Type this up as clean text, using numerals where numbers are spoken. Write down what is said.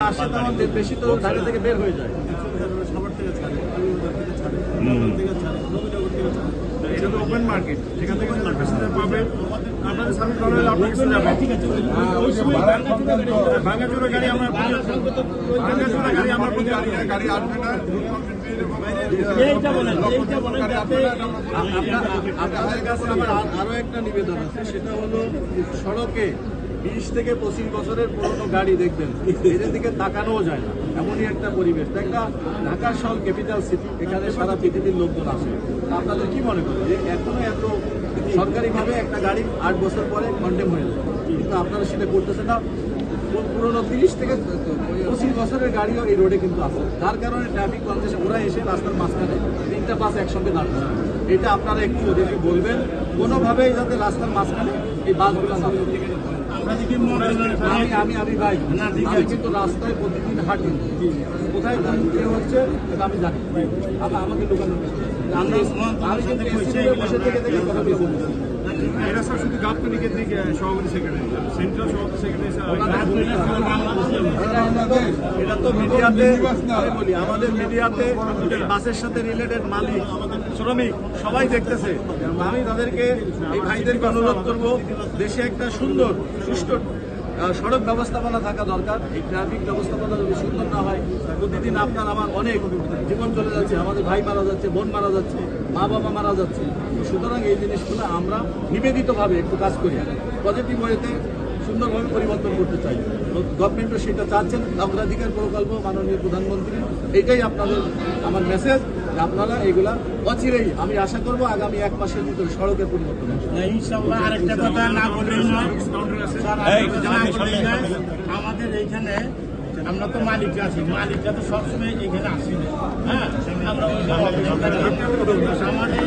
আসে তখন বেশি তো ঢাকা থেকে বের হয়ে যায়। এটা তো ওপেন মার্কেট, সেখান থেকে প্যাসেঞ্জার পাবে, আপনাদের সার্ভিস ভালো হলে আপনার কাছে যাবে। ভাঙাচোরা গাড়ি আমার ভাঙাচোরা গাড়ি আমার গাড়ি আসবে না। আপনাদের কাছে আমার আরো একটা নিবেদন আছে, সেটা হলো সড়কে 20 থেকে 25 বছরের পুরনো গাড়ি দেখবেন, এদের দিকে তাকানোও যায় না, এমনই একটা পরিবেশ। একটা ঢাকা শহর ক্যাপিটাল সিটি, এখানে সারা পৃথিবীর লোকজন আসে। আপনাদের কি মনে করেন যে এখনো এত সরকারিভাবে একটা গাড়ি 8 বছর পরে কন্ডেম হয়ে যায়, কিন্তু আপনারা সেটা করতেছেন না? পুরোনো 30 থেকে 25 বছরের গাড়িও এই রোডে কিন্তু আছে, যার কারণে ট্রাফিক কনজেশন, ওরা এসে রাস্তার মাঝখানে 3টা বাস একসঙ্গে দাঁড় করে। এটা আপনারা একটু ওদেরকে বলবেন কোনোভাবেই যাতে রাস্তার মাঝখানে এই বাসগুলো না থাকে। আমি ভাই, আমি কিন্তু রাস্তায় প্রতিদিন হাঁটি, কোথায় কি হচ্ছে এটা আমি জানি, আমাকে দোকানে আমি কিন্তু বসে থেকে কথা বলছি। এরা স্যার শুধু গাবতলিকে দিকে সভাপতি সেক্রেটারি, সেন্ট্রাল সভাপতি সেক্রেটারি। এটা তো মিডিয়াতে আমি বলি, আমাদের মিডিয়াতে বাসের সাথে রিলেটেড মালিক, শ্রমিক সবাই দেখতেছে। আমি তাদেরকে, এই ভাইদেরকে অনুরোধ করব, দেশে একটা সুন্দর সুষ্ঠু সড়ক ব্যবস্থাপনা থাকা দরকার। এই ট্রাফিক ব্যবস্থাপনা যদি সুন্দর না হয়, প্রতিদিন আপনার আমার অনেক জীবন চলে যাচ্ছে, আমাদের ভাই মারা যাচ্ছে, বোন মারা যাচ্ছে, মা বাবা মারা যাচ্ছে। সুতরাং এই জিনিসগুলো আমরা নিবেদিতভাবে একটু কাজ করি, পজিটিভ ওয়েতে সুন্দরভাবে পরিবর্তন করতে চাই। গভর্নমেন্টও সেটা চাচ্ছেন, অগ্রাধিকার প্রকল্প মাননীয় প্রধানমন্ত্রী, এইটাই আপনাদের আমার মেসেজ। আপনারা এগুলা অচিরেই, আমি আশা করব আগামী 1 মাসের ভিতরে সড়কের পরিবর্তন হবে। ইনশাআল্লাহ। আরেকটা কথা না বললেই নয়, আমাদের এইখানে আমরা তো মালিক আছি, মালিকরা তো সবসময় এখানে আসি না। হ্যাঁ, আমরা আমাদের